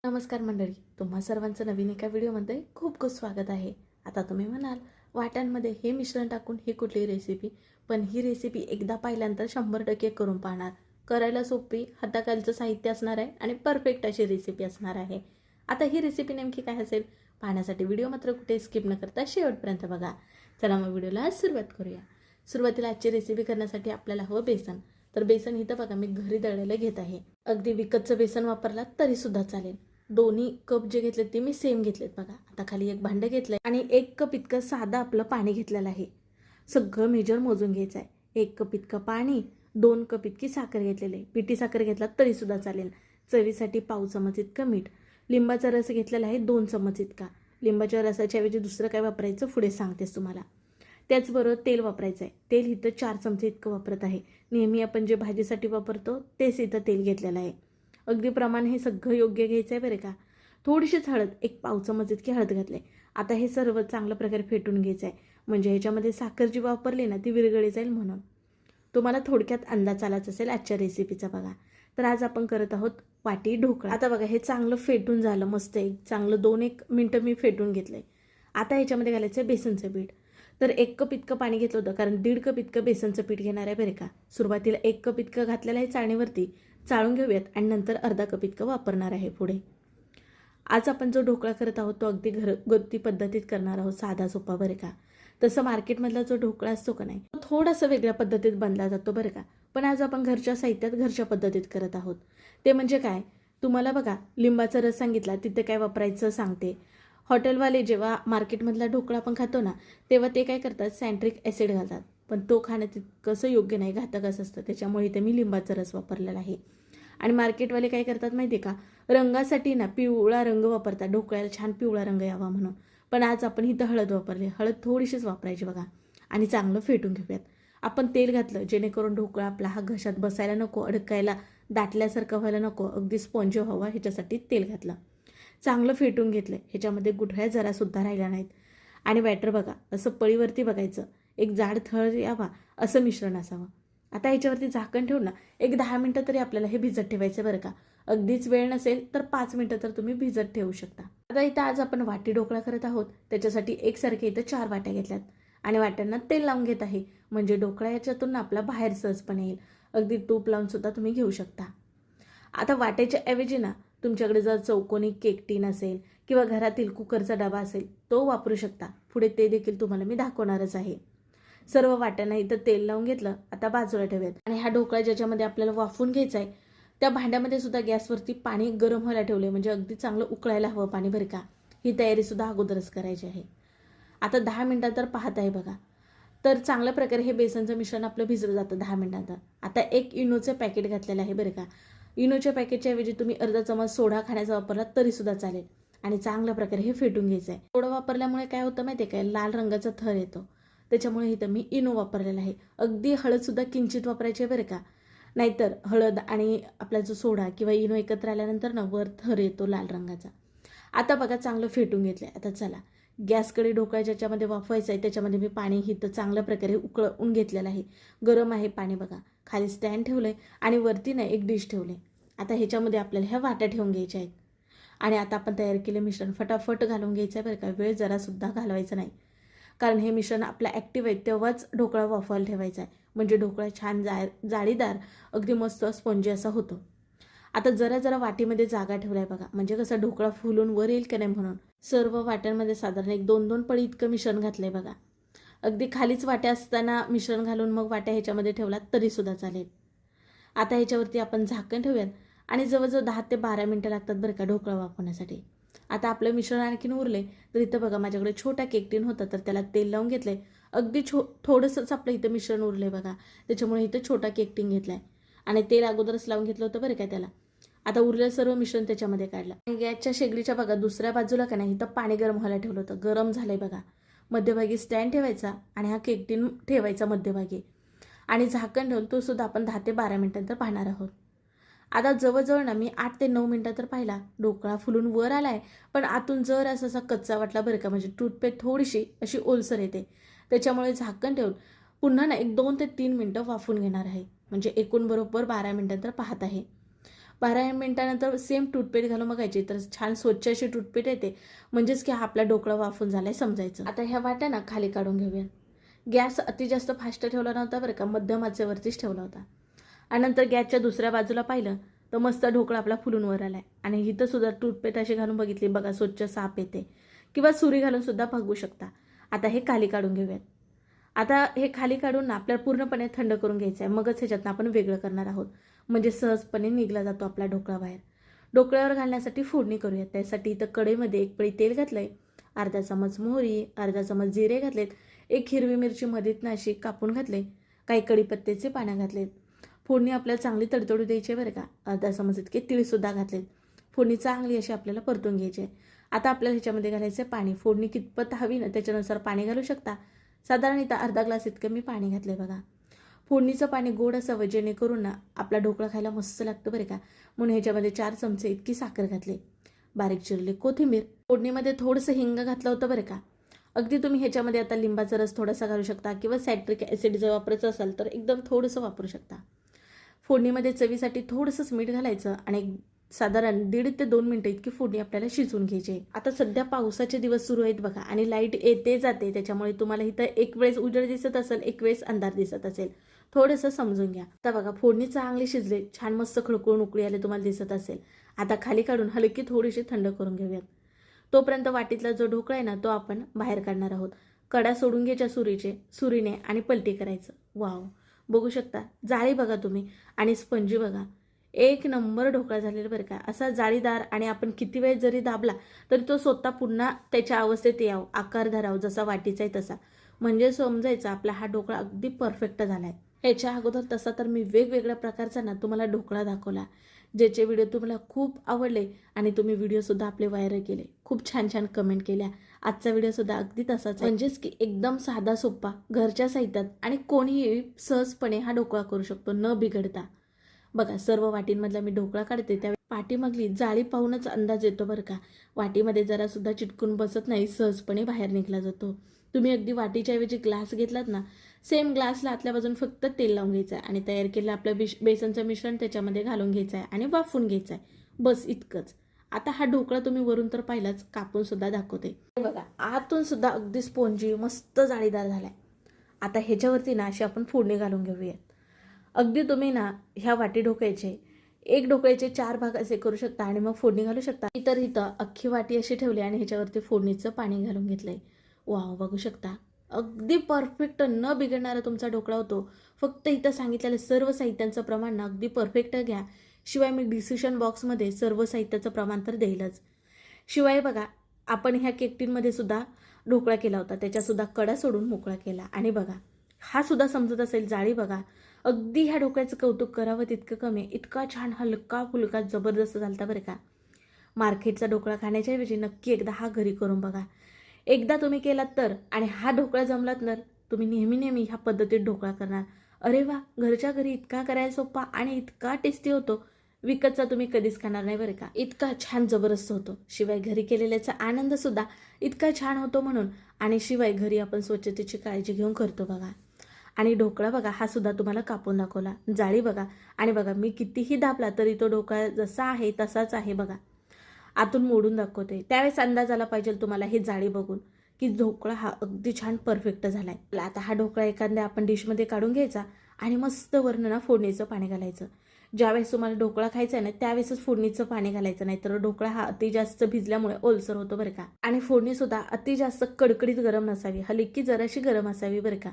नमस्कार मंडळी, तुम्हा सर्वांचं नवीन एका व्हिडिओमध्ये खूप खूप स्वागत आहे. आता तुम्ही म्हणाल वाट्यांमध्ये हे मिश्रण टाकून ही कुठली रेसिपी, पण ही रेसिपी एकदा पाहिल्यानंतर 100% करून पाहणार. करायला सोपी, हाताखालचं साहित्य असणार आहे आणि परफेक्ट अशी रेसिपी असणार आहे. आता ही रेसिपी नेमकी काय असेल पाहण्यासाठी व्हिडिओ मात्र कुठे स्किप न करता शेवटपर्यंत बघा. चला मग व्हिडिओला सुरुवात करूया. सुरुवातीला आजची रेसिपी करण्यासाठी आपल्याला हवं बेसन. तर बेसन इथं बघा मी घरी दळलेलं घेत आहे. अगदी विकतचं बेसन वापरला तरी सुद्धा चालेल. दोन्ही कप जे घेतलेत ते मी सेम घेतलेत बघा. आता खाली एक भांडं घेतलंय आणि 1 कप इतकं साधं आपलं पाणी घेतलेलं आहे. सगळं मेजर मोजून घ्यायचं आहे. 1 कप इतकं पाणी, 2 कप इतकी साखर घेतलेली आहे. पिठी साखर घेतला तरी सुद्धा चालेल. चवीसाठी पाव चमच इतकं मीठ. लिंबाचा रस घेतलेला आहे 2 चमच इतका. लिंबाच्या रसाच्या ऐवजी दुसरं काय वापरायचं पुढे सांगतेस तुम्हाला. त्याचबरोबर तेल वापरायचं आहे. तेल इथं 4 चमचे इतकं वापरत आहे. नेहमी आपण जे भाजीसाठी वापरतो तेच इथं तेल घेतलेलं आहे. अगदी प्रमाण हे सगळं योग्य घ्यायचं आहे बरं का. थोडीशीच हळद, 1 पाव चमच इतकी हळद घातले. आता हे सर्व चांगल्या प्रकारे फेटून घ्यायचं आहे. म्हणजे ह्याच्यामध्ये साखर जी वापरली ना ती विरघळली जाईल म्हणून. तुम्हाला थोडक्यात अंदाज आलाच असेल आजच्या रेसिपीचा बघा. तर आज आपण करत आहोत वाटी ढोकळा. आता बघा हे चांगलं फेटून झालं मस्त. एक चांगलं 2-1 मिनटं मी फेटून घेतलंय. आता ह्याच्यामध्ये घालायचं आहे बेसनचं पीठ. तर 1 कप इतकं पाणी घेतलं होतं कारण 1.5 कप इतकं बेसनचं पीठ घेणार आहे बरं का. सुरुवातीला 1 कप इतकं घातलेलं आहे चाळणीवरती. चाळून घेऊयात आणि नंतर अर्धा कप इतकं वापरणार आहे पुढे. आज आपण जो ढोकळा करत आहोत तो अगदी घरगुती पद्धतीत करणार आहोत, साधा सोपा बरं का. तसं मार्केटमधला जो ढोकळा असतो का नाही तो थोडासा वेगळ्या पद्धतीत बनला जातो बरं का. पण आज आपण घरच्या साहित्यात घरच्या पद्धतीत करत आहोत. ते म्हणजे काय, तुम्हाला बघा लिंबाचा रस सांगितला, तिथे काय वापरायचं सांगते. हॉटेलवाले जेव्हा मार्केटमधला ढोकळा आपण खातो ना तेव्हा ते काय करतात, सॅन्ट्रिक ॲसिड घालतात. पण तो खाणं तितकंसं योग्य नाही, घातकच असतं. त्याच्यामुळे इथे मी लिंबाचा रस वापरलेला आहे. आणि मार्केटवाले काय करतात माहिती आहे का, रंगासाठी ना पिवळा रंग वापरतात, ढोकळ्याला छान पिवळा रंग यावा म्हणून. पण आज आपण इथं हळद वापरली. हळद थोडीशीच वापरायची बघा. आणि चांगलं फेटून घेऊयात. आपण तेल घातलं जेणेकरून ढोकळा आपला हा घशात बसायला नको, अडकायला, दाटल्यासारखं व्हायला नको, अगदी स्पॉन्जी व्हावा ह्याच्यासाठी तेल घातलं. चांगलं फेटून घेतलं. ह्याच्यामध्ये गुठळ्या जरासुद्धा राहिल्या नाहीत. आणि बॅटर बघा असं पळीवरती बघायचं, एक जाड थर यावा असं मिश्रण असावं. आता ह्याच्यावरती झाकण ठेवून ना एक 10 मिनटं तरी आपल्याला हे भिजत ठेवायचं बरं का. अगदीच वेळ नसेल तर 5 मिनटं तर तुम्ही भिजत ठेवू शकता. आता इथं आज आपण वाटी ढोकळा करत आहोत. त्याच्यासाठी एकसारखे इथं 4 वाट्या घेतल्यात आणि वाट्यांना तेल लावून घेत आहे. म्हणजे ढोकळा याच्यातून ना आपला बाहेर सहजपणे येईल. अगदी तूप लावून सुद्धा तुम्ही घेऊ शकता. आता वाट्याच्या ऐवजी ना तुमच्याकडे जर चौकोनी केक टीन असेल किंवा घरातील कुकरचा डबा असेल तो वापरू शकता. पुढे ते देखील तुम्हाला मी दाखवणारच आहे. सर्व वाट्यांना इथं तेल लावून घेतलं. आता बाजूला ठेवूयात. आणि हा ढोकळा ज्याच्यामध्ये आपल्याला वाफवून घ्यायचा आहे त्या भांड्यामध्ये सुद्धा गॅसवरती पाणी गरम व्हायला ठेवले, म्हणजे अगदी चांगलं उकळायला हवं पाणी बरं का. ही तयारी सुद्धा अगोदरच करायची आहे. आता 10 मिनिटात तर पाहत आहे बघा. तर चांगल्या प्रकारे हे बेसनचं मिश्रण आपलं भिजलं जातं 10 मिनिटात. आता 1 इनोचं पॅकेट घातलेलं आहे बरं का. इनोच्या पॅकेटच्या ऐवजी तुम्ही अर्धा चमच सोडा खाण्याचा वापरला तरी सुद्धा चालेल. आणि चांगल्या प्रकारे हे फेटून घ्यायचं आहे. सोडा वापरल्यामुळे काय होतं माहिती आहे काय, लाल रंगाचा थर येतो. त्याच्यामुळे इथं मी इनो वापरलेला आहे. अगदी हळदसुद्धा किंचित वापरायची आहे बरं का. नाहीतर हळद आणि आपला जो सोडा किंवा इनो एकत्र आल्यानंतर ना वर थर येतो लाल रंगाचा. आता बघा चांगलं फेटून घेतलं आहे. आता चला गॅसकडे ढोकळा ज्याच्यामध्ये वाफवायचं आहे त्याच्यामध्ये मी पाणी इथं चांगल्या प्रकारे उकळून घेतलेलं आहे. गरम आहे पाणी बघा. खाली स्टँड ठेवलं आहे आणि वरती ना एक डिश ठेवले. आता ह्याच्यामध्ये आपल्याला ह्या वाट्या ठेवून घ्यायच्या आहेत. आणि आता आपण तयार केले मिश्रण फटाफट घालून घ्यायचं आहे बरं का. वेळ जरासुद्धा घालवायचा नाही. कारण हे मिश्रण आपलं ॲक्टिव्ह आहे तेव्हाच ढोकळा वाफवायला ठेवायचा आहे. म्हणजे ढोकळा छान जाळीदार अगदी मस्त स्पॉन्जी असा होतो. आता जरा जरा वाटीमध्ये जागा ठेवला आहे बघा. म्हणजे कसं ढोकळा फुलून वर येईल का नाही म्हणून. सर्व वाट्यांमध्ये साधारण एक 2-2 पळी इतकं मिश्रण घातलं आहे बघा. अगदी खालीच वाट्या असताना मिश्रण घालून मग वाट्या ह्याच्यामध्ये ठेवला तरीसुद्धा चालेल. आता ह्याच्यावरती आपण झाकण ठेवूयात आणि जवळजवळ 10 ते 12 मिनटं लागतात बरं का ढोकळा वाफवण्यासाठी. आता आपलं मिश्रण आणखीन उरले तर इथं बघा माझ्याकडे छोटा केक टीन होता तर त्याला तेल लावून घेतलंय. अगदी थोडंसंच आपलं इथं मिश्रण उरलंय बघा. त्याच्यामुळे इथं छोटा केक टीन घेतलाय आणि तेल अगोदरच लावून घेतलं होतं बरं का त्याला. आता उरलेलं सर्व मिश्रण त्याच्यामध्ये काढलं आणि गॅसच्या शेगडीच्या बघा दुसऱ्या बाजूला का नाही इथं पाणी गरम व्हायला ठेवलं होतं. गरम झालंय बघा. मध्यभागी स्टँड ठेवायचा आणि हा केक टीन ठेवायचा मध्यभागी आणि झाकण ठेवून तो सुद्धा आपण 10 ते 12 मिनिटांतर पाहणार आहोत. आता जवळजवळ ना मी 8 ते 9 मिनटं तर पाहिला. ढोकळा फुलून वर आलाय पण आतून जर असा कच्चा वाटला बरं का. म्हणजे टूथपेस्ट थोडीशी अशी ओलसर येते. त्याच्यामुळे झाकण ठेवून पुन्हा ना एक 2 ते 3 मिनटं वाफून घेणार आहे. म्हणजे एकूण बरोबर 12 मिनिटांतर पाहत आहे. 12 मिनिटानंतर सेम टूथपेस्ट घालून बघायची, तर छान स्वच्छ अशी टूथपेस्ट येते, म्हणजेच की हा आपला ढोकळा वाफून झालाय समजायचं. आता ह्या वाट्या ना खाली काढून घेऊया. गॅस अति जास्त फास्ट ठेवला नव्हता बरं का, मध्यम आचेवरतीच ठेवला होता. आणि नंतर गॅसच्या दुसऱ्या बाजूला पाहिलं तर मस्त ढोकळा आपला फुलून वर आलाय. आणि इथं सुद्धा टूथपेस्ट अशी घालून बघितली, बघा स्वच्छ साफ येते, किंवा सुरी घालून सुद्धा बघू शकता. आता हे खाली काढून घेऊयात. आता हे खाली काढून ना आपल्याला पूर्णपणे थंड करून घ्यायचं आहे, मगच ह्याच्यातनं आपण वेगळं करणार आहोत, म्हणजे सहजपणे निघला जातो आपला ढोकळा बाहेर. ढोकळ्यावर घालण्यासाठी फोडणी करूयात. त्यासाठी इथं कढईमध्ये 1 पळी तेल घातलंय, अर्धा चमच मोहरी, अर्धा चमच जिरे घातलेत, 1 हिरवी मिरची मधीतनं अशी कापून घातले, काही कढीपत्त्याचे पानं घातलेत. फोडणी आपल्याला चांगली तडतडू द्यायची आहे बरं का. अर्धा चमच इतके तीळसुद्धा घातलेत. फोडणी चांगली अशी आपल्याला परतून घ्यायची आहे. आता आपल्याला ह्याच्यामध्ये घालायचं आहे पाणी. फोडणी कितपत हवी ना त्याच्यानुसार पाणी घालू शकता. साधारण इथं अर्धा ग्लास इतकं मी पाणी घातलं बघा. फोडणीचं पाणी गोड असावं, जेणेकरून ना आपला ढोकळा खायला मस्त लागतं बरं का. म्हणून ह्याच्यामध्ये 4 चमचे इतकी साखर घातली, बारीक चिरली कोथिंबीर. फोडणीमध्ये थोडंसं हिंग घातलं होतं बरं का. अगदी तुम्ही ह्याच्यामध्ये आता लिंबाचा रस थोडासा घालू शकता, किंवा सायट्रिक ॲसिड जर वापरायचं असाल तर एकदम थोडंसं वापरू शकता. फोडणीमध्ये चवीसाठी थोडंसंच मीठ घालायचं आणि साधारण 1.5 ते 2 मिनिटं इतकी फोडणी आपल्याला शिजवून घ्यायची आहे. आता सध्या पावसाचे दिवस सुरू आहेत बघा, आणि लाईट येते जाते, त्याच्यामुळे तुम्हाला इथं एक वेळेस उजेड दिसत असेल, एक वेळेस अंधार दिसत असेल, थोडंसं समजून घ्या. आता बघा फोडणी चांगली शिजले, छान मस्त खळखळून उकळी आले तुम्हाला दिसत असेल. आता खाली काढून हलकी थोडीशी थंड करून घेऊयात. तोपर्यंत वाटीतला जो ढोकळा आहे ना तो आपण बाहेर काढणार आहोत. कडा सोडून घ्यायच्या सुरीने आणि पलटी करायचं. वाव, बघू शकता जाळी बघा तुम्ही, आणि स्पंजी बघा. 1 नंबर ढोकळा झालेला बरं का. असा जाळीदार, आणि आपण किती वेळ जरी दाबला तरी तो स्वतः पुन्हा त्याच्या अवस्थेत यावं, आकार धरावं, जसा वाटीचा आहे तसा, म्हणजे समजायचं आपला हा ढोकळा अगदी परफेक्ट झालाय. ह्याच्या अगोदर तसा तर मी वेगवेगळ्या प्रकारचा ना तुम्हाला ढोकळा दाखवला, ज्याचे व्हिडिओ तुम्हाला खूप आवडले, आणि तुम्ही व्हिडिओसुद्धा आपले व्हायरल केले, खूप छान छान कमेंट केल्या. आजचा व्हिडिओसुद्धा अगदी तसाच आहे, म्हणजेच की एकदम साधा सोपा, घरच्या साहित्यात, आणि कोणीही सहजपणे हा ढोकळा करू शकतो न बिघडता. बघा सर्व वाटींमधला मी ढोकळा काढते त्यावेळी पाठीमागली जाळी पाहूनच अंदाज येतो बरं का. वाटीमध्ये जरा सुद्धा चिटकून बसत नाही, सहजपणे बाहेर निघला जातो. तुम्ही अगदी वाटीच्या ऐवजी ग्लास घेतलात ना, सेम ग्लासला आतल्या बाजून फक्त तेल लावून घ्यायचं आहे, आणि तयार केलेलं आपलं बेसनचं मिश्रण त्याच्यामध्ये घालून घ्यायचं आहे आणि वाफवून घ्यायचं आहे, बस इतकंच. आता हा ढोकळा तुम्ही वरून तर पाहिलाच, कापून सुद्धा दाखवते बघा. आतून सुद्धा अगदी स्पोंजी मस्त जाळीदार झालाय. आता ह्याच्यावरती ना अशी आपण फोडणी घालून घेऊयात. अगदी तुम्ही ना ह्या वाटी ढोकळ्याचे 1 ढोकळ्याचे 4 भाग असे करू शकता, आणि मग फोडणी घालू शकता. इथं अख्खी वाटी अशी ठेवली, आणि ह्याच्यावरती फोडणीचं पाणी घालून घेतलंय. वाव, बघू शकता अगदी परफेक्ट न बिघडणारा तुमचा ढोकळा होतो. फक्त इथं सांगितलेलं सर्व साहित्यांचं प्रमाण ना अगदी परफेक्ट घ्या. शिवाय मी डिस्क्रिप्शन बॉक्समध्ये सर्व साहित्याचं प्रमाण तर देईलच. शिवाय बघा आपण ह्या केकटीनमध्ये सुद्धा ढोकळा केला होता, त्याच्यासुद्धा कडा सोडून मोकळा केला. आणि बघा हा सुद्धा समजत असेल, जाळी बघा. अगदी ह्या ढोकळ्याचं कौतुक करावं तितकं कमी, इतका छान हलका फुलका जबरदस्त झालता बरं का. मार्केटचा ढोकळा खाण्याच्या ऐवजी नक्की एकदा हा घरी करून बघा. एकदा तुम्ही केलात तर, आणि हा ढोकळा जमलात तर तुम्ही नेहमी ह्या पद्धतीत ढोकळा करणार. अरे वा, घरच्या घरी इतका करायला सोपा आणि इतका टेस्टी होतो, विकतचा तुम्ही कधीच खाणार नाही बरं का. इतका छान जबरदस्त होतो. शिवाय घरी केलेल्याचा आनंद सुद्धा इतका छान होतो म्हणून. आणि शिवाय घरी आपण स्वच्छतेची काळजी घेऊन करतो बघा. आणि ढोकळा बघा हा सुद्धा तुम्हाला कापून दाखवला, जाळी बघा. आणि बघा मी कितीही दाबला तरी तो ढोकळा जसा आहे तसाच आहे बघा. आतून मोडून दाखवते, त्यावेळेस अंदाज आला पाहिजे तुम्हाला हे जाळी बघून की ढोकळा हा अगदी छान परफेक्ट झालाय. आता हा ढोकळा एखाद्या आपण डिशमध्ये काढून घ्यायचा, आणि मस्त वरनं ना फोडणीचं पाणी घालायचं. ज्यावेळेस तुम्हाला ढोकळा खायचा आहे ना त्यावेळेसच फोडणीचं पाणी घालायचं, नाही तर ढोकळा हा अति जास्त भिजल्यामुळे ओलसर होतो बरं का. आणि फोडणी सुद्धा अति जास्त कडकडीत गरम नसावी, हलकी जराशी गरम असावी बरं का.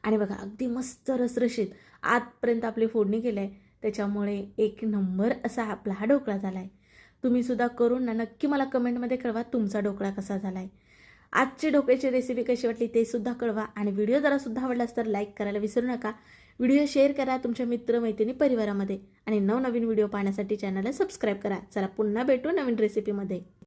आणि बघा अगदी मस्त रसरशीत आतपर्यंत आपली फोडणी केली, त्याच्यामुळे 1 नंबर असा आपला हा ढोकळा झालाय. तुम्ही सुद्धा करून ना नक्की मला कमेंटमध्ये कळवा तुमचा ढोकळा कसा झालाय. आजची ढोकळ्याची रेसिपी कशी वाटली ते सुद्धा कळवा, आणि व्हिडिओ जरा सुद्धा आवडलास तर लाईक करायला विसरू नका. व्हिडिओ शेअर करा तुमच्या मित्रमैत्रिणी परिवारामध्ये, आणि नवनवीन व्हिडिओ पाहण्यासाठी चॅनलला सबस्क्राईब करा. चला पुन्हा भेटू नवीन रेसिपीमध्ये.